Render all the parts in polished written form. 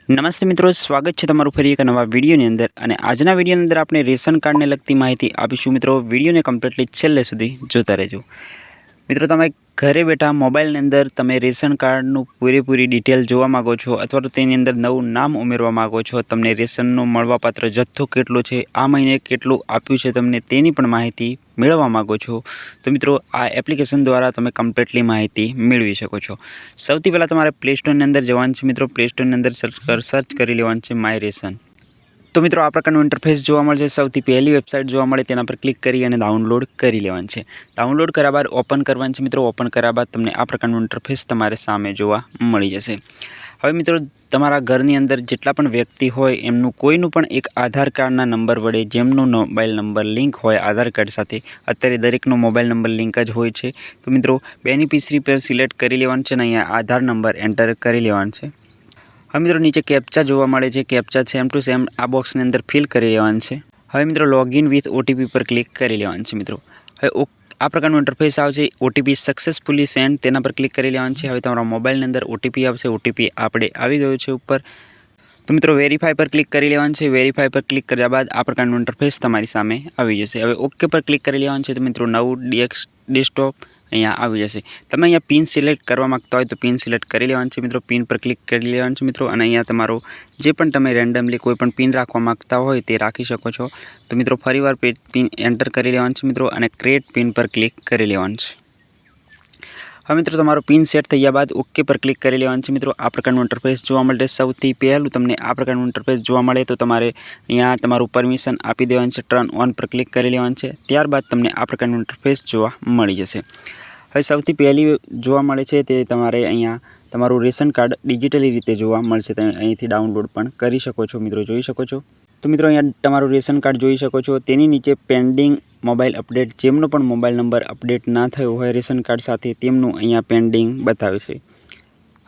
નમસ્તે મિત્રો, સ્વાગત છે તમારું ફરી એક નવા વિડીયોની અંદર। અને આજના વિડીયોની અંદર આપણે રેશન કાર્ડને લગતી માહિતી આપીશું। મિત્રો વિડીયોને કમ્પ્લીટલી છેલ્લે સુધી જોતા રહેજો। મિત્રો તમે ઘરે બેઠા મોબાઈલની અંદર તમે રેશન કાર્ડનું પૂરેપૂરી ડિટેલ જોવા માગો છો અથવા તો તેની અંદર નવું નામ ઉમેરવા માગો છો, તમને રેશનનો મળવાપાત્ર જથ્થો કેટલો છે, આ મહિને કેટલું આપ્યું છે તમને તેની પણ માહિતી મેળવવા માગો છો તો મિત્રો આ એપ્લિકેશન દ્વારા તમે કમ્પ્લીટલી માહિતી મેળવી શકો છો। સૌથી પહેલાં તમારે પ્લે સ્ટોરની અંદર જવાનું છે। મિત્રો પ્લે સ્ટોરની અંદર સર્ચ કરી લેવાનું છે માય રેશન। તો મિત્રો આ પ્રકારનું ઇન્ટરફેસ જોવા મળશે। સૌથી પહેલી વેબસાઇટ જોવા મળે તેના પર ક્લિક કરી અને ડાઉનલોડ કરી લેવાનું છે। ડાઉનલોડ કર્યા બાદ ઓપન કરવાનું છે। મિત્રો ઓપન કર્યા બાદ તમને આ પ્રકારનું ઇન્ટરફેસ તમારે સામે જોવા મળી જશે। હવે મિત્રો તમારા ઘરની અંદર જેટલા પણ વ્યક્તિ હોય એમનું કોઈનું પણ એક આધાર કાર્ડના નંબર વડે જેમનો મોબાઈલ નંબર લિંક હોય આધાર કાર્ડ સાથે, અત્યારે દરેકનો મોબાઈલ નંબર લિંક જ હોય છે, તો મિત્રો બેનિફિશરી પર સિલેક્ટ કરી લેવાનું છે અને અહીંયા આધાર નંબર એન્ટર કરી લેવાનું છે। હવે મિત્રો નીચે કેપ્ચા જોવા મળે છે, કેપ્ચા સેમ ટુ સેમ આ બોક્સની અંદર ફિલ કરી લેવાનું છે। હવે મિત્રો લોગિન વિથ ઓટીપી પર ક્લિક કરી લેવાનું છે। મિત્રો હવે આ પ્રકારનું ઇન્ટરફેસ આવશે। ઓટીપી સક્સેસફુલી સેન્ડ તેના પર ક્લિક કરી લેવાનું છે। હવે તમારા મોબાઈલની અંદર ઓટીપી આવશે, ઓટીપી આપણે આવી ગયો છે ઉપર। તો મિત્રો વેરીફાઈ પર ક્લિક કરી લેવાનું છે। વેરીફાઈ પર ક્લિક કર્યા બાદ આ પ્રકારનું ઇન્ટરફેસ તમારી સામે આવી જશે। હવે ઓકે પર ક્લિક કરી લેવાનું છે તો મિત્રો નવું ડેસ્કટોપ અહીંયા આવી જશે। તમે અહીંયા પિન સિલેક્ટ કરવા માગતા હોય તો પિન સિલેક્ટ કરી લેવાનું છે। મિત્રો પિન પર ક્લિક કરી લેવાનું છે મિત્રો, અને અહીંયા તમારો જે પણ તમે રેન્ડમલી કોઈ પણ પિન રાખવા માગતા હોય તે રાખી શકો છો। તો મિત્રો ફરીવાર પિન એન્ટર કરી લેવાનું છે મિત્રો, અને ક્રિએટ પિન પર ક્લિક કરી લેવાનું છે। હવે મિત્રો તમારો પિન સેટ થયા બાદ ઓકે પર ક્લિક કરી લેવાનું છે। મિત્રો આ પ્રકારનું ઇન્ટરફેસ જોવા મળે। સૌથી પહેલું તમને આ પ્રકારનું ઇન્ટરફેસ જોવા મળે તો તમારે અહીંયા તમારું પરમિશન આપી દેવાનું છે, ટર્ન ઓન પર ક્લિક કરી લેવાનું છે। ત્યારબાદ તમને આ પ્રકારનું ઇન્ટરફેસ જોવા મળી જશે। હવે સૌથી પહેલી જોવા મળે છે તે તમારે અહીંયા તમારું રેશન કાર્ડ ડિજિટલી રીતે જોવા મળશે। તમે અહીંથી ડાઉનલોડ પણ કરી શકો છો। મિત્રો જોઈ શકો છો તો મિત્રો અહીંયા તમારું રેશન કાર્ડ જોઈ શકો છો। તેની નીચે પેન્ડિંગ મોબાઈલ અપડેટ, જેમનો પણ મોબાઈલ નંબર અપડેટ ના થયો હોય રેશન કાર્ડ સાથે તેમનું અહીંયા પેન્ડિંગ બતાવશે।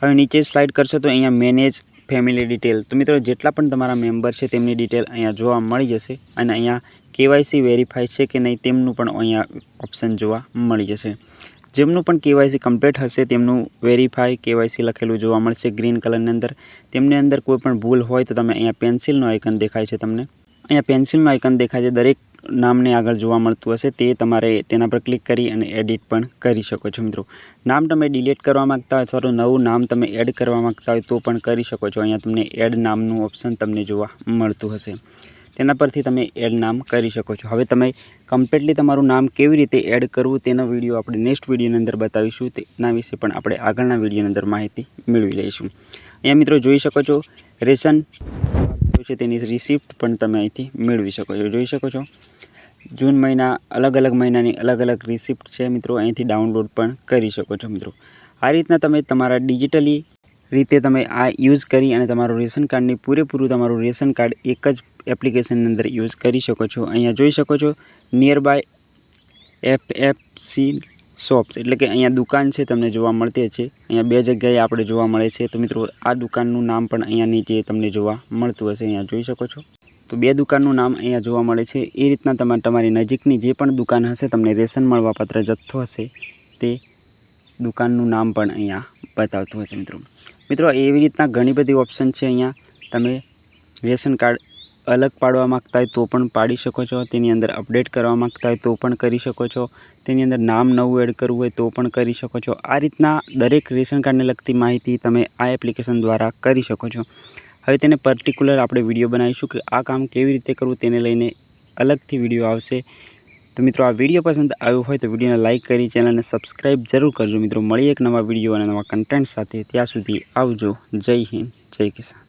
હવે નીચે સ્લાઇડ કરશો તો અહીંયા મેનેજ ફેમિલી ડિટેલ, તો મિત્રો જેટલા પણ તમારા મેમ્બર છે તેમની ડિટેલ અહીંયા જોવા મળી જશે, અને અહીંયા કેવાયસી વેરીફાઈ છે કે નહીં તેમનું પણ અહીંયા ઓપ્શન જોવા મળી જશે। જેમનું પણ કેવાયસી કમ્પ્લીટ હશે તેમનું વેરીફાઈ કેવાયસી લખેલું જોવા મળશે ગ્રીન કલરની અંદર। તેમની અંદર કોઈ પણ ભૂલ હોય તો તમે અહીંયા પેન્સિલનો આઇકન દેખાય છે, તમને અહીંયા પેન્સિલનો આઇકન દેખાય છે, દરેક નામને આગળ જોવા મળતું હશે, તે તમારે તેના પર ક્લિક કરી અને એડિટ પણ કરી શકો છો। મિત્રો નામ તમે ડિલીટ કરવા માગતા હોય અથવા તો નવું નામ તમે એડ કરવા માગતા હોય તો પણ કરી શકો છો। અહીંયા તમને એડ નામનું ઓપ્શન તમને જોવા મળતું હશે, તેના પરથી તમે એડ નામ કરી શકો છો। હવે તમે કમ્પ્લીટલી તમારું નામ કેવી રીતે એડ કરવું તેનો વિડીયો આપણે નેક્સ્ટ વિડીયોની અંદર બતાવીશું, તેના વિશે પણ આપણે આગળના વિડીયોની અંદર માહિતી મેળવી લઈશું। અહીંયા મિત્રો જોઈ શકો છો રેશન છે તેની રિસિપ્ટ પણ તમે અહીંથી મેળવી શકો છો। જોઈ શકો છો જૂન મહિના અલગ અલગ મહિનાની અલગ અલગ રિસિપ્ટ છે મિત્રો, અહીંથી ડાઉનલોડ પણ કરી શકો છો। મિત્રો આ રીતના તમે તમારા ડિજિટલી રીતે તમે આ યુઝ કરી અને તમારું રેશન કાર્ડની પૂરેપૂરું તમારું રેશન કાર્ડ એક જ એપ્લિકેશનની અંદર યુઝ કરી શકો છો। અહીંયા જોઈ શકો છો નિયર બાય એફએફસી શોપ્સ, એટલે કે અહીંયા દુકાન છે તમને જોવા મળતી છે। અહીંયા બે જગ્યાએ આપણે જોવા મળે છે, તો મિત્રો આ દુકાનનું નામ પણ અહીંયા નીચે તમને જોવા મળતું હશે, અહીંયા જોઈ શકો છો। તો બે દુકાનનું નામ અહીંયા જોવા મળે છે। એ રીતના તમારી નજીકની જે પણ દુકાન હશે તમને રેશન મળવાપાત્ર જથ્થો હશે તે દુકાનનું નામ પણ અહીંયા બતાવતું હશે। મિત્રો એવી રીતના ઘણી બધી ઓપ્શન છે। અહીંયા તમે રેશન કાર્ડ અલગ પાડવા માગતા હોય તો પણ પાડી શકો છો, તેની અંદર અપડેટ કરવા માગતા હોય તો પણ કરી શકો છો, તેની અંદર નામ નવું એડ કરવું હોય તો પણ કરી શકો છો। આ રીતના દરેક રેશન કાર્ડને લગતી માહિતી તમે આ એપ્લિકેશન દ્વારા કરી શકો છો। હવે તેને પર્ટિક્યુલર આપણે વિડીયો બનાવીશું કે આ કામ કેવી રીતે કરવું તેને લઈને અલગથી વિડીયો આવશે। તો મિત્રો આ વિડીયો પસંદ આવ્યો હોય તો વિડીયોને લાઇક કરી ચેનલને સબસ્ક્રાઈબ જરૂર કરજો। મિત્રો મળીએ એક નવા વિડીયો અને નવા કન્ટેન્ટ સાથે, ત્યાં સુધી આવજો। જય હિન્દ, જય કિસાન।